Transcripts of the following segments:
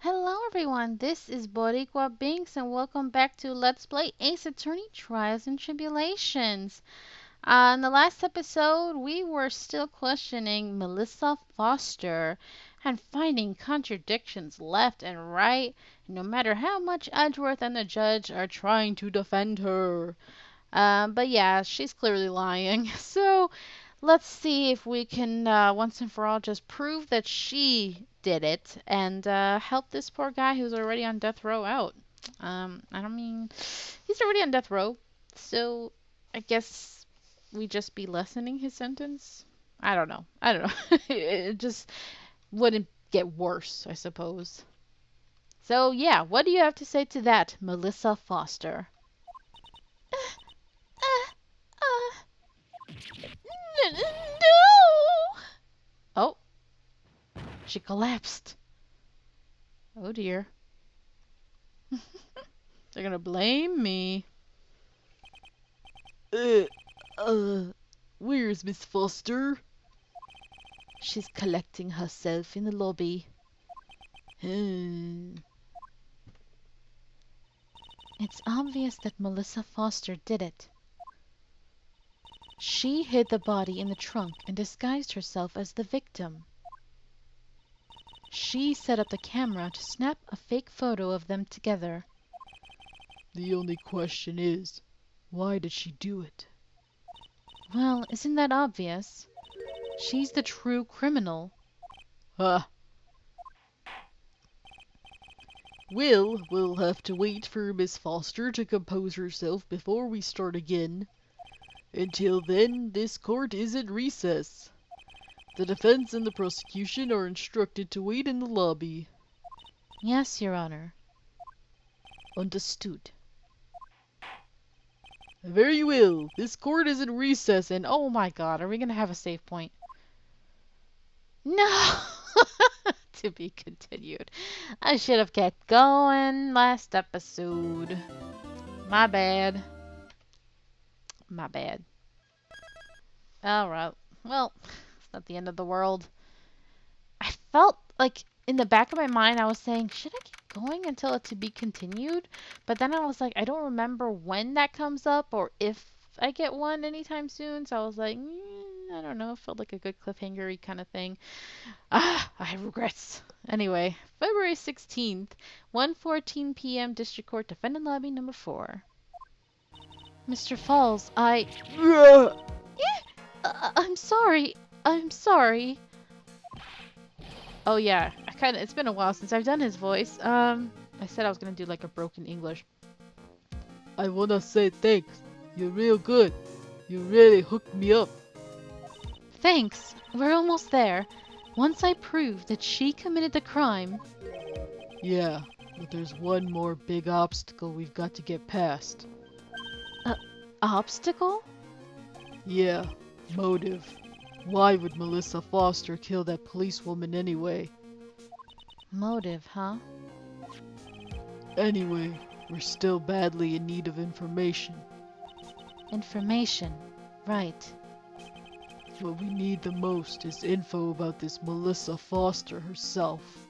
Hello everyone, this is Boricua Binks and welcome back to Let's Play Ace Attorney Trials and Tribulations. In the last episode, we were still questioning Melissa Foster and finding contradictions left and right, no matter how much Edgeworth and the judge are trying to defend her. But yeah, she's clearly lying. So let's see if we can once and for all just prove that she did it and help this poor guy who's already on death row out. I don't mean he's already on death row, so I guess we just be lessening his sentence. I don't know. I don't know. It just wouldn't get worse, I suppose. So yeah, what do you have to say to that, Melissa Foster? No! Oh, she collapsed. Oh dear. They're gonna blame me. Uh, uh, where's Miss Foster? She's collecting herself in the lobby. Hmm. It's obvious that Melissa Foster did it. She hid the body in the trunk and disguised herself as the victim. She set up the camera to snap a fake photo of them together. The only question is, why did she do it? Well, isn't that obvious? She's the true criminal. Ah. Well, we'll have to wait for Miss Foster to compose herself before we start again. Until then, this court is at recess. The defense and the prosecution are instructed to wait in the lobby. Yes, Your Honor. Understood. Very well. This court is in recess and Oh my god, are we gonna have a save point? No! To be continued. I should have kept going last episode. My bad. My bad. Alright. Well, it's not the end of the world. I felt like in the back of my mind I was saying, should I keep going until it to be continued? But then I was like, I don't remember when that comes up or if I get one anytime soon. So I was like, I don't know. It felt like a good cliffhanger-y kind of thing. I have regrets. Anyway, February 16th, 1:14 p.m. District Court, Defendant Lobby number 4. Mr. Falls, I'm sorry. I'm sorry. Oh yeah, it's been a while since I've done his voice. I said I was gonna do like a broken English. I wanna say thanks. You're real good. You really hooked me up. Thanks. We're almost there. Once I prove that she committed the crime. Yeah, but there's one more big obstacle we've got to get past. Obstacle? Yeah, motive. Why would Melissa Foster kill that policewoman anyway? Motive, huh? Anyway, we're still badly in need of information. Information. Right. What we need the most is info about this Melissa Foster herself.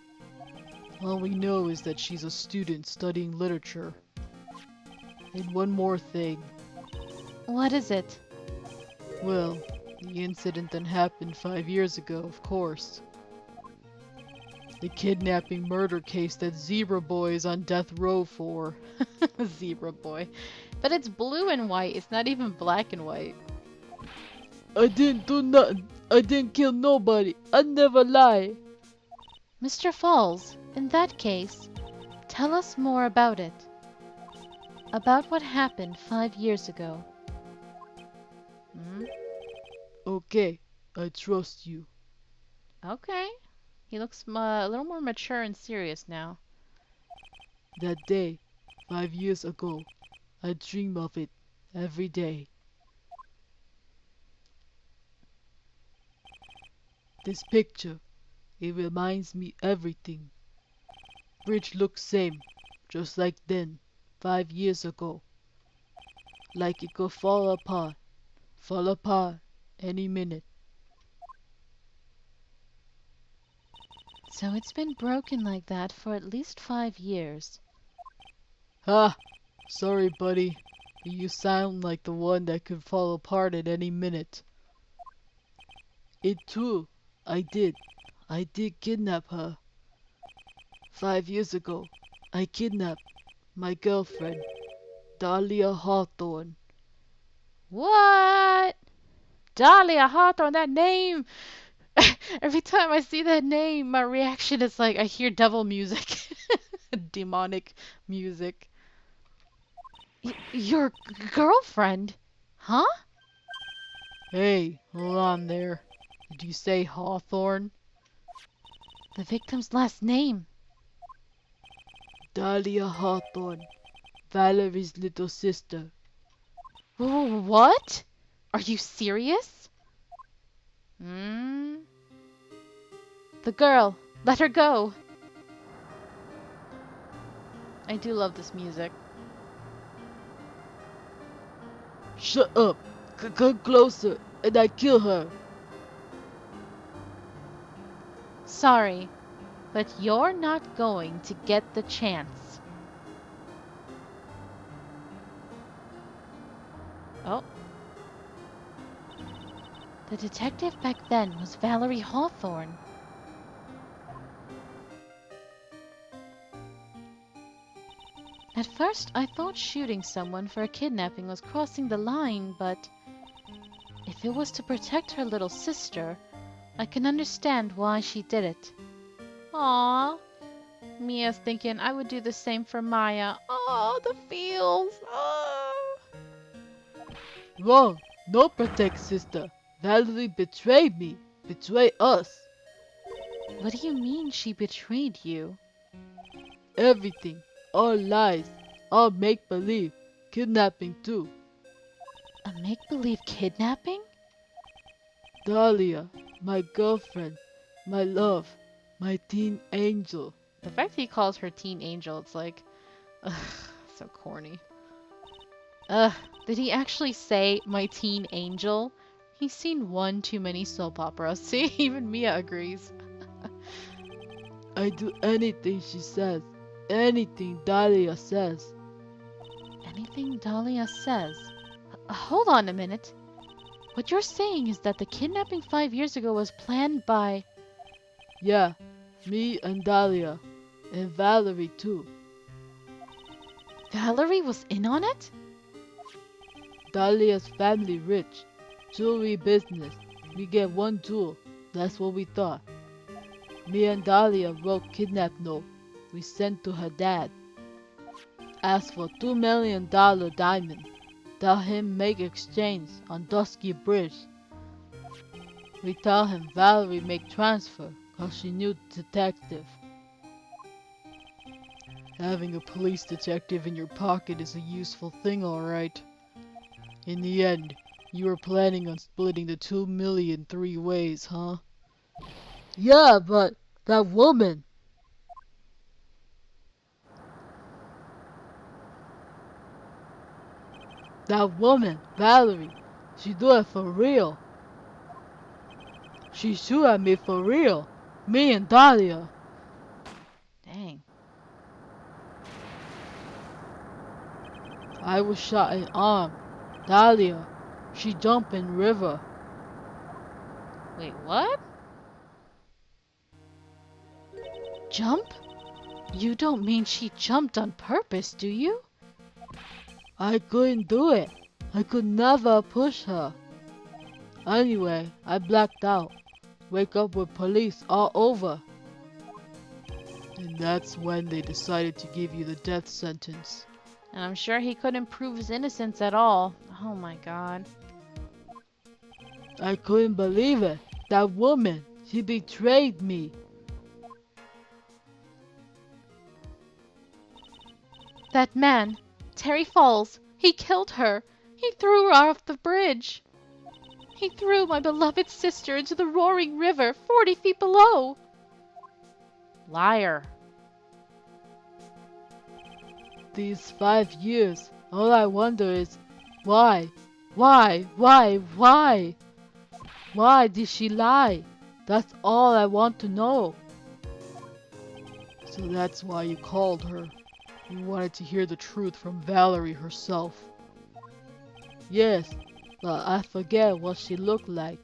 All we know is that she's a student studying literature. And one more thing. What is it? Well, the incident that happened 5 years ago, of course. The kidnapping murder case that Zebra Boy is on death row for. Zebra Boy. But it's blue and white. It's not even black and white. I didn't do nothing. I didn't kill nobody. I never lie. Mr. Falls, in that case, tell us more about it. About what happened 5 years ago. Hmm? Okay, I trust you. Okay. He looks a little more mature and serious now. That day, 5 years ago, I dream of it every day. This picture, it reminds me everything. Bridge looks same, just like then, 5 years ago. Like it could fall apart any minute. So it's been broken like that for at least 5 years. Ha! Sorry, buddy. You sound like the one that could fall apart at any minute. It true. I did. I did kidnap her. 5 years ago, I kidnapped my girlfriend, Dahlia Hawthorne. What? Dahlia Hawthorne, that name! Every time I see that name, my reaction is like I hear devil music. Demonic music. Your girlfriend? Huh? Hey, hold on there. Did you say Hawthorne? The victim's last name. Dahlia Hawthorne, Valerie's little sister. What? Are you serious? Hmm? The girl. Let her go. I do love this music. Shut up! Come closer, and I kill her. Sorry, but you're not going to get the chance. Oh. The detective back then was Valerie Hawthorne. At first, I thought shooting someone for a kidnapping was crossing the line, but if it was to protect her little sister, I can understand why she did it. Aww. Mia's thinking I would do the same for Maya. Oh, the feels. Oh. Wrong. No protect, sister. Valerie betrayed me. Betray us. What do you mean she betrayed you? Everything. All lies. All make-believe. Kidnapping too. A make-believe kidnapping? Dahlia, my girlfriend, my love, my teen angel. The fact he calls her teen angel, it's like, ugh, so corny. Ugh, did he actually say my teen angel? He's seen one too many soap operas. See, even Mia agrees. I do anything she says. Anything Dahlia says. Anything Dahlia says? Hold on a minute. What you're saying is that the kidnapping 5 years ago was planned by... Yeah, me and Dahlia. And Valerie too. Valerie was in on it? Dahlia's family rich. Jewelry business. We get one jewel. That's what we thought. Me and Dahlia wrote kidnap note. We sent to her dad. Asked for $2 million diamond. Tell him make exchange on Dusky Bridge. We tell him Valerie make transfer cause she knew detective. Having a police detective in your pocket is a useful thing, alright. In the end, you were planning on splitting the 2 million 3 ways, huh? Yeah, but that woman... That woman, Valerie, she do it for real. She shoot at me for real. Me and Dahlia. Dang. I was shot in arm. Dahlia, she jumped in river. Wait, what? Jump? You don't mean she jumped on purpose, do you? I couldn't do it. I could never push her. Anyway, I blacked out. Wake up with police all over. And that's when they decided to give you the death sentence. And I'm sure he couldn't prove his innocence at all. Oh my god. I couldn't believe it. That woman, she betrayed me. That man, Terry Falls, he killed her. He threw her off the bridge. He threw my beloved sister into the roaring river 40 feet below. Liar. These 5 years, all I wonder is, why? Why? Why did she lie? That's all I want to know. So that's why you called her. You wanted to hear the truth from Valerie herself. Yes, but I forget what she looked like.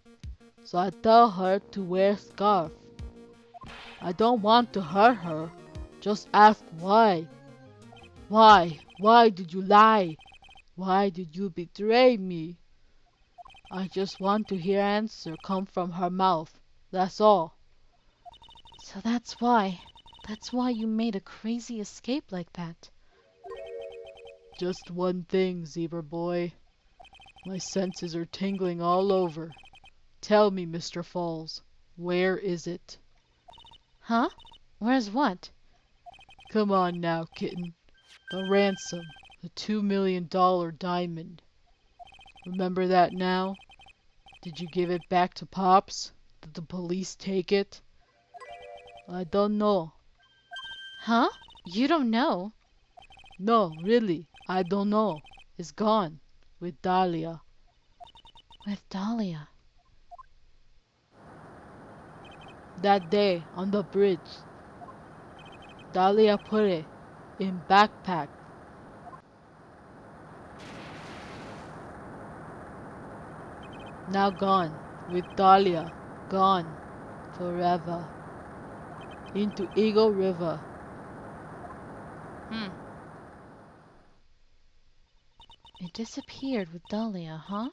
So I tell her to wear a scarf. I don't want to hurt her. Just ask why. Why? Why did you lie? Why did you betray me? I just want to hear answer come from her mouth. That's all. So that's why. That's why you made a crazy escape like that. Just one thing, Zebra boy. My senses are tingling all over. Tell me, Mr. Falls, where is it? Huh? Where's what? Come on now, kitten. The ransom. The $2 million diamond. Remember that now? Did you give it back to Pops? Did the police take it? I don't know. Huh? You don't know? No, really, I don't know. It's gone. With Dahlia. With Dahlia. That day on the bridge. Dahlia put it in backpack. Now gone. With Dahlia. Gone. Forever. Into Eagle River. It disappeared with Dahlia, huh?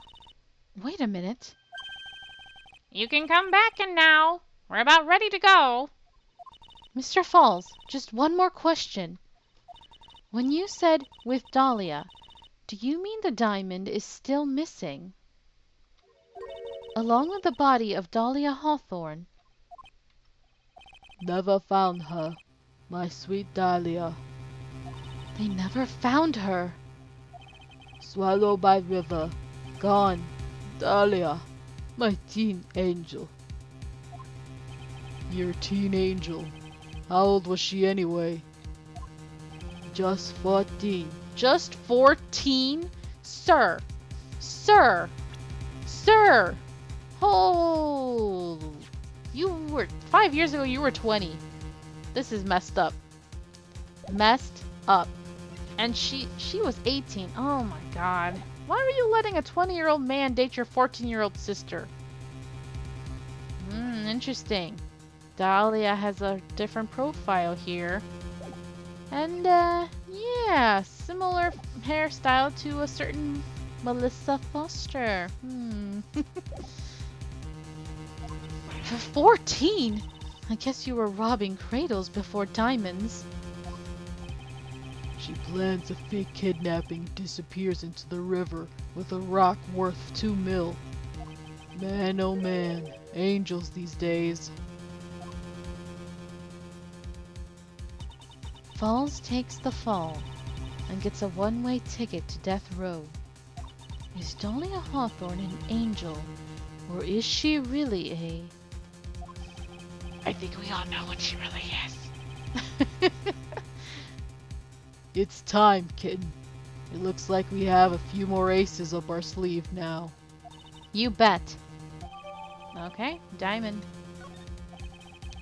Wait a minute. You can come back in now. We're about ready to go. Mr. Falls, just one more question. When you said with Dahlia, do you mean the diamond is still missing? Along with the body of Dahlia Hawthorne. Never found her. My sweet Dahlia. They never found her. Swallowed by river. Gone. Dahlia. My teen angel. Your teen angel. How old was she anyway? Just 14. Just 14? Sir! Sir! Sir! Oh! You were... 5 years ago, you were 20. This is messed up. Messed up. And she was 18. Oh my god. Why were you letting a 20-year-old man date your 14-year-old sister? Interesting. Dahlia has a different profile here. And, yeah, similar hairstyle to a certain Melissa Foster. 14? I guess you were robbing cradles before diamonds. She plans a fake kidnapping, disappears into the river with a rock worth $2 million. Man, oh man, angels these days. Falls takes the fall and gets a one-way ticket to death row. Is Dahlia Hawthorne an angel, or is she really a... I think we all know what she really is. It's time, kitten. It looks like we have a few more aces up our sleeve now. You bet. Okay, diamond.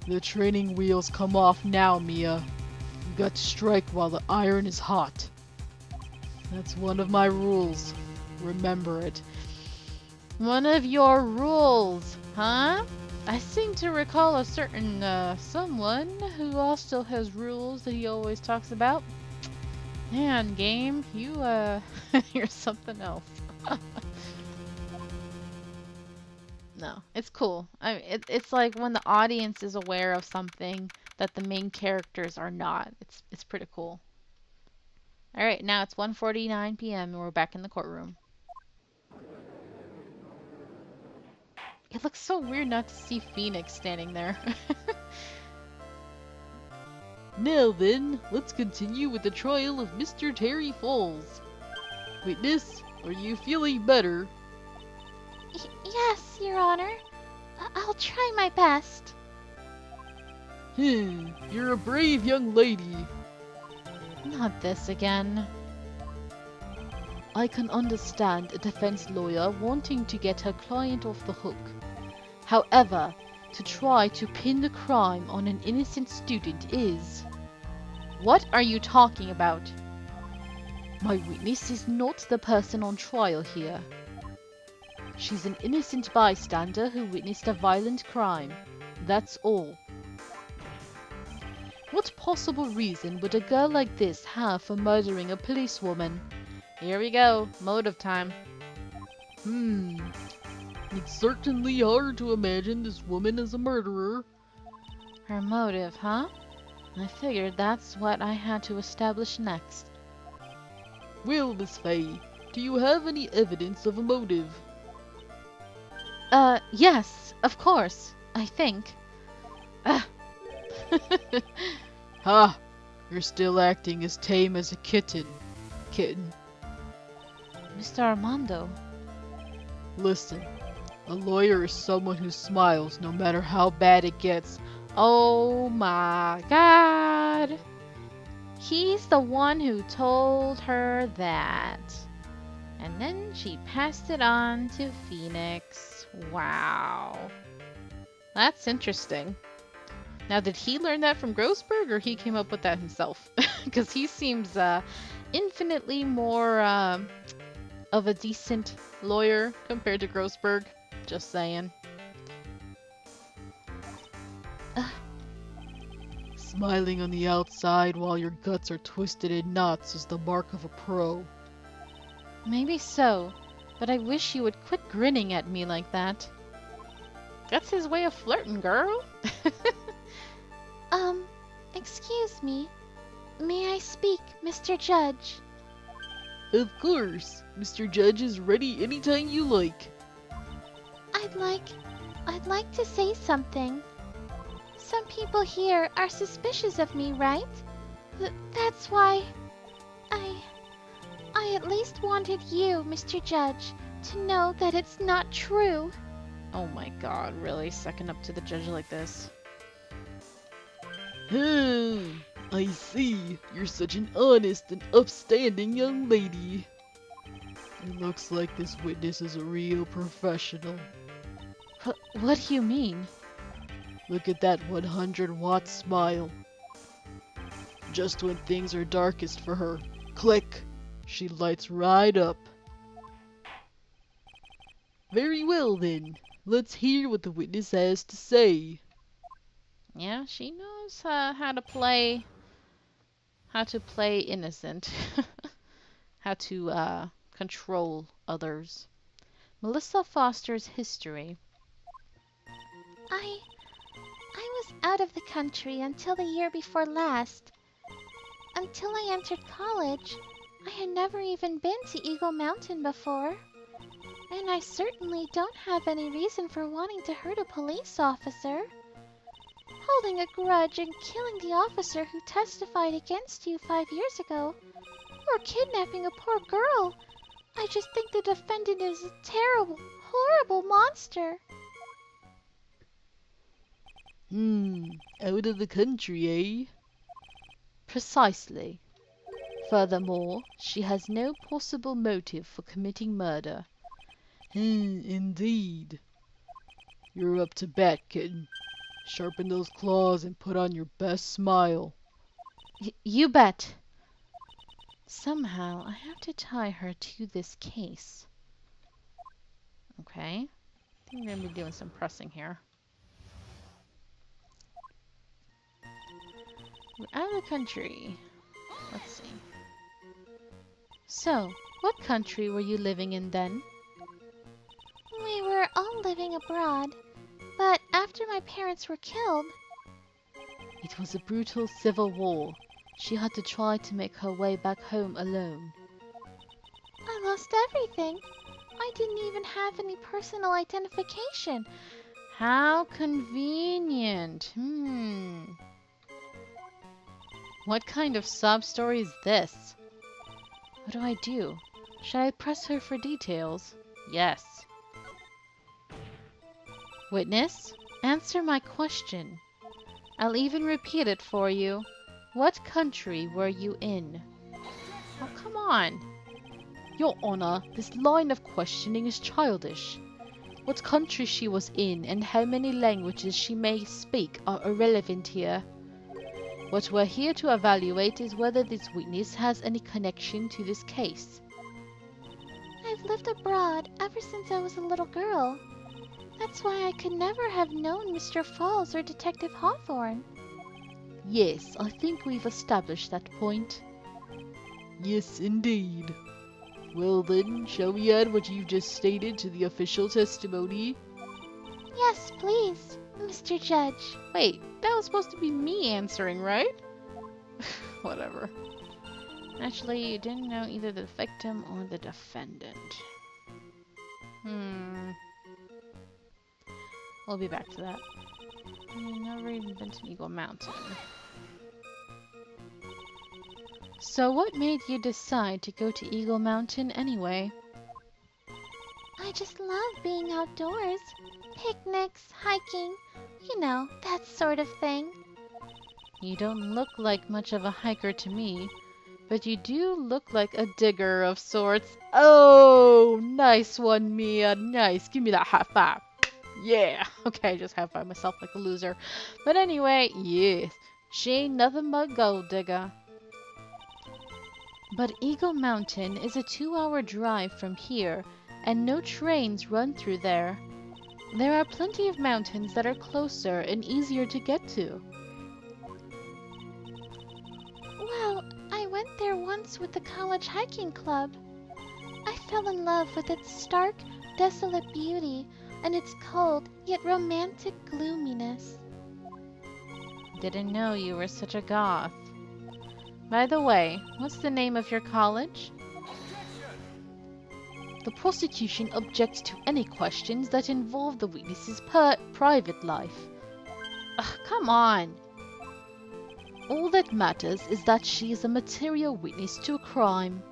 The training wheels come off now, Mia. You got to strike while the iron is hot. That's one of my rules. Remember it. One of your rules, huh? I seem to recall a certain, someone who also has rules that he always talks about. Man, game, you, you're something else. No, it's cool. It's like when the audience is aware of something that the main characters are not. It's pretty cool. All right, now it's 1:49 p.m. and we're back in the courtroom. It looks so weird not to see Phoenix standing there. Now then, let's continue with the trial of Mr. Terry Falls. Witness, are you feeling better? Yes, Your Honor. I'll try my best. You're a brave young lady. Not this again. I can understand a defense lawyer wanting to get her client off the hook. However, to try to pin the crime on an innocent student is, What are you talking about? My witness is not the person on trial here. She's an innocent bystander who witnessed a violent crime. That's all. What possible reason would a girl like this have for murdering a policewoman? Here we go. Motive time. It's certainly hard to imagine this woman as a murderer. Her motive, huh? I figured that's what I had to establish next. Well, Miss Faye, do you have any evidence of a motive? Yes, of course, I think. Ha! You're still acting as tame as a kitten. Mr. Armando. Listen, a lawyer is someone who smiles no matter how bad it gets. Oh my God. He's the one who told her that. And then she passed it on to Phoenix. Wow. That's interesting. Now, did he learn that from Grossberg, or he came up with that himself? Because he seems infinitely more of a decent lawyer compared to Grossberg. Just saying. Smiling on the outside while your guts are twisted in knots is the mark of a pro. Maybe so, but I wish you would quit grinning at me like that. That's his way of flirting, girl. Excuse me. May I speak, Mr. Judge? Of course, Mr. Judge is ready anytime you like. I'd like to say something. Some people here are suspicious of me, right? That's why I at least wanted you, Mr. Judge, to know that it's not true. Oh my God, really? Sucking up to the judge like this? I see. You're such an honest and upstanding young lady. It looks like this witness is a real professional. What do you mean? Look at that 100-watt smile. Just when things are darkest for her, click, she lights right up. Very well then, let's hear what the witness has to say. Yeah, she knows how to play innocent. How to control others. Melissa Foster's history. I was out of the country until the year before last. Until I entered college, I had never even been to Eagle Mountain before. And I certainly don't have any reason for wanting to hurt a police officer. Holding a grudge and killing the officer who testified against you 5 years ago, or kidnapping a poor girl, I just think the defendant is a terrible, horrible monster. Out of the country, eh? Precisely. Furthermore, she has no possible motive for committing murder. Indeed. You're up to bat, kitten. Sharpen those claws and put on your best smile. You bet. Somehow, I have to tie her to this case. Okay. I think we're going to be doing some pressing here. We're out of the country. Let's see. So, what country were you living in then? We were all living abroad, but after my parents were killed... It was a brutal civil war. She had to try to make her way back home alone. I lost everything. I didn't even have any personal identification. How convenient. What kind of sob story is this? What do I do? Should I press her for details? Yes. Witness, answer my question. I'll even repeat it for you. What country were you in? Oh, come on. Your Honor, this line of questioning is childish. What country she was in and how many languages she may speak are irrelevant here. What we're here to evaluate is whether this witness has any connection to this case. I've lived abroad ever since I was a little girl. That's why I could never have known Mr. Falls or Detective Hawthorne. Yes, I think we've established that point. Yes, indeed. Well then, shall we add what you've just stated to the official testimony? Yes, please, Mr. Judge. Wait, that was supposed to be me answering, right? Whatever. Actually, you didn't know either the victim or the defendant. We'll be back to that. I've never even been to Eagle Mountain. So what made you decide to go to Eagle Mountain anyway? I just love being outdoors. Picnics, hiking, you know, that sort of thing. You don't look like much of a hiker to me, but you do look like a digger of sorts. Oh, nice one, Mia. Nice. Give me that high five. Yeah. Okay, I just high five myself like a loser. But anyway, yes. She ain't nothing but gold digger. But Eagle Mountain is a 2-hour drive from here, and no trains run through there. There are plenty of mountains that are closer and easier to get to. Well, I went there once with the college hiking club. I fell in love with its stark, desolate beauty and its cold yet romantic gloominess. Didn't know you were such a goth. By the way, what's the name of your college? The prosecution objects to any questions that involve the witness's private life. Ugh, come on! All that matters is that she is a material witness to a crime.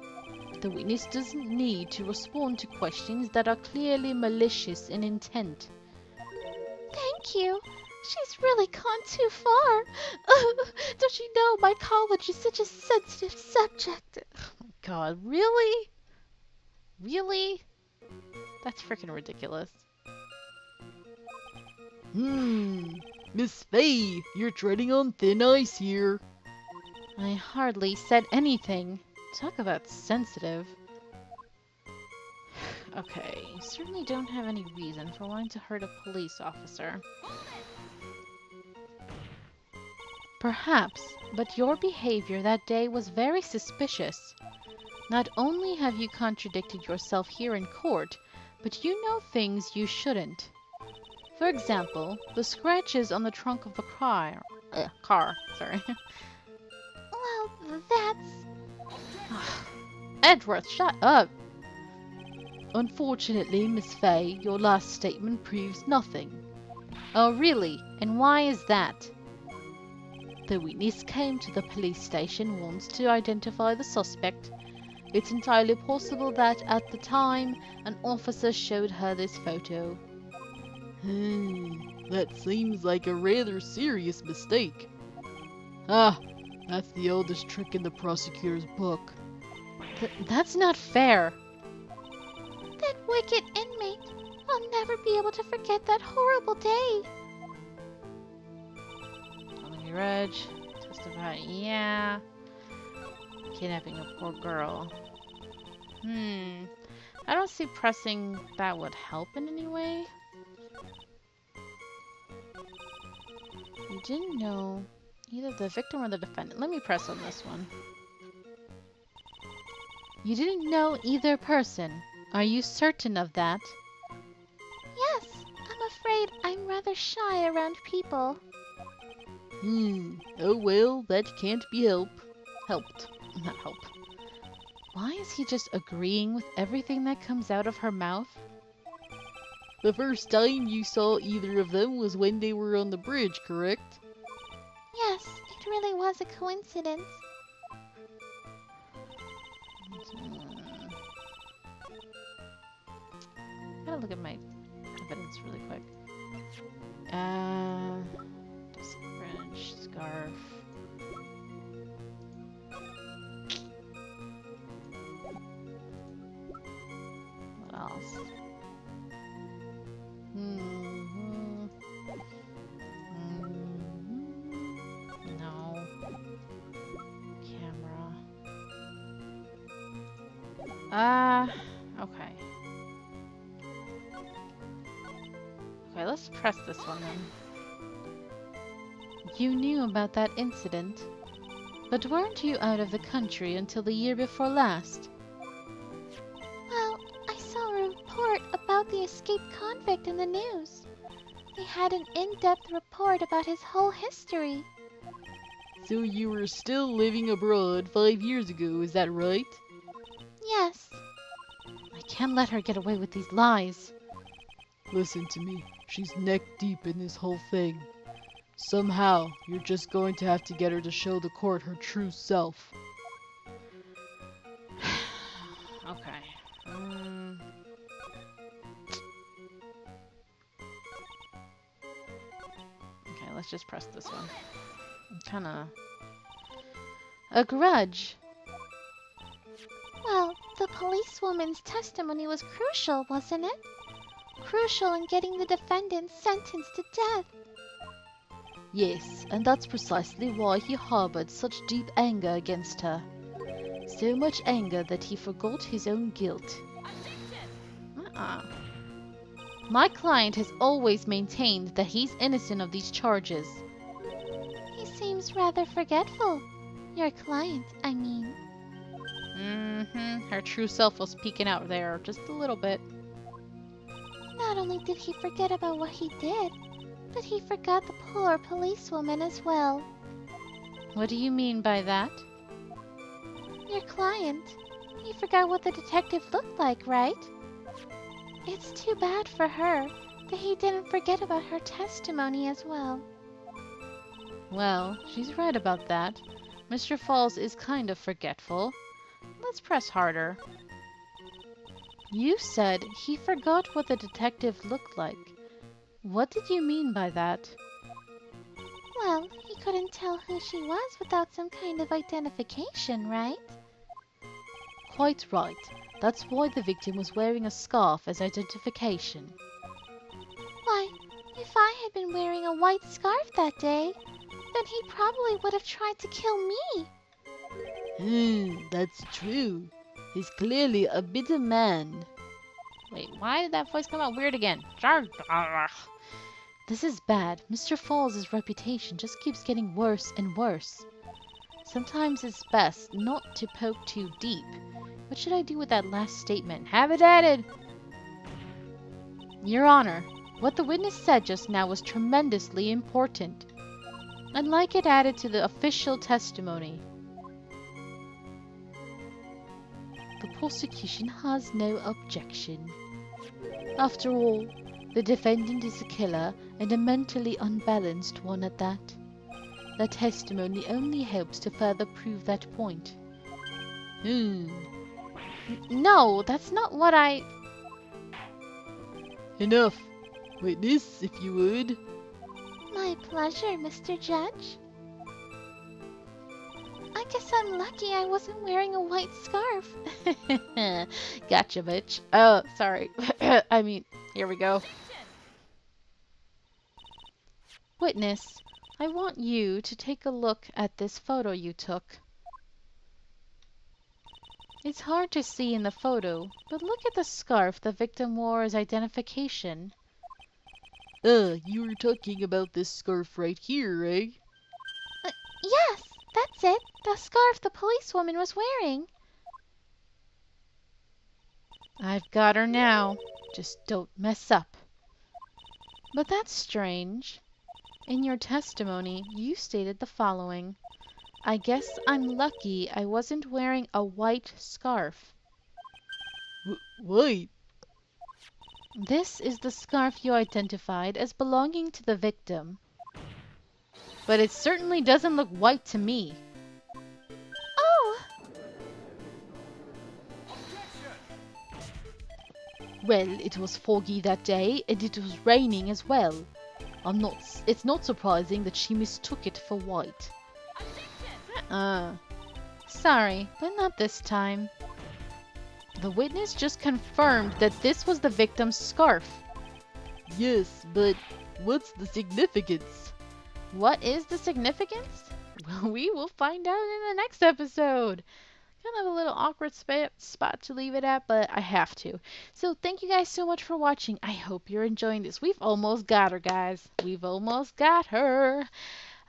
The witness doesn't need to respond to questions that are clearly malicious in intent. Thank you. She's really gone too far. Don't you know my college is such a sensitive subject? Oh my god, really? Really? That's freaking ridiculous. Miss Faye, you're treading on thin ice here. I hardly said anything. Talk about sensitive. Okay, you certainly don't have any reason for wanting to hurt a police officer. Perhaps, but your behavior that day was very suspicious. Not only have you contradicted yourself here in court, but you know things you shouldn't. For example, the scratches on the trunk of the car. Sorry. Well, that's... Edgeworth, shut up! Unfortunately, Miss Faye, your last statement proves nothing. Oh, really? And why is that? The witness came to the police station once to identify the suspect. It's entirely possible that at the time, an officer showed her this photo. That seems like a rather serious mistake. Ah, that's the oldest trick in the prosecutor's book. That's not fair. That wicked inmate. I'll never be able to forget that horrible day. Reg, testify, yeah. Kidnapping a poor girl. I don't see pressing that would help in any way. You didn't know either the victim or the defendant. Let me press on this one. You didn't know either person. Are you certain of that? Yes, I'm afraid I'm rather shy around people. Oh well, that can't be helped. Not help. Why is he just agreeing with everything that comes out of her mouth? The first time you saw either of them was when they were on the bridge, correct? Yes, it really was a coincidence. Gotta look at my evidence really quick. Disc branch, scarf. What else? No. Okay. Okay, let's press this one then. You knew about that incident, but weren't you out of the country until the year before last? Well, I saw a report about the escaped convict in the news. They had an in-depth report about his whole history. So you were still living abroad 5 years ago, is that right? Yes. I can't let her get away with these lies. Listen to me. She's neck deep in this whole thing. Somehow, you're just going to have to get her to show the court her true self. Okay. Okay, let's just press this one. Kinda... A grudge. Well, the policewoman's testimony was crucial, wasn't it? Crucial in getting the defendant sentenced to death. Yes, and that's precisely why he harbored such deep anger against her. So much anger that he forgot his own guilt. My client has always maintained that he's innocent of these charges. He seems rather forgetful. Your client, I mean. Her true self was peeking out there just a little bit. Not only did he forget about what he did, but he forgot the poor policewoman as well. What do you mean by that? Your client. He forgot what the detective looked like, right? It's too bad for her that he didn't forget about her testimony as well. Well, she's right about that. Mr. Falls is kind of forgetful. Let's press harder. You said he forgot what the detective looked like. What did you mean by that? Well, he couldn't tell who she was without some kind of identification, right? Quite right. That's why the victim was wearing a scarf as identification. Why, if I had been wearing a white scarf that day, then he probably would have tried to kill me. That's true. He's clearly a bitter man. Wait, why did that voice come out weird again? This is bad. Mr. Falls' reputation just keeps getting worse and worse. Sometimes it's best not to poke too deep. What should I do with that last statement? Have it added! Your Honor, what the witness said just now was tremendously important. I'd like it added to the official testimony. The prosecution has no objection. After all, the defendant is a killer and a mentally unbalanced one at that. The testimony only helps to further prove that point. No, that's not what I... Enough. Witness, if you would. My pleasure, Mr. Judge. I guess I'm lucky I wasn't wearing a white scarf. Gotcha, bitch. Oh, sorry. I mean, here we go. Witness, I want you to take a look at this photo you took. It's hard to see in the photo, but look at the scarf the victim wore as identification. You were talking about this scarf right here, eh? Yes, that's it. The scarf the policewoman was wearing. I've got her now. Just don't mess up. But that's strange. In your testimony, you stated the following. I guess I'm lucky I wasn't wearing a white scarf. White? This is the scarf you identified as belonging to the victim. But it certainly doesn't look white to me. Oh! Well, it was foggy that day, and it was raining as well. It's not surprising that she mistook it for white. Sorry, but not this time. The witness just confirmed that this was the victim's scarf. Yes, but what's the significance? What is the significance? Well, we will find out in the next episode. Kind of a little awkward spot to leave it at, but I have to. So thank you guys so much for watching. I hope you're enjoying this. We've almost got her, guys. We've almost got her.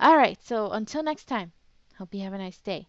All right, so until next time, hope you have a nice day.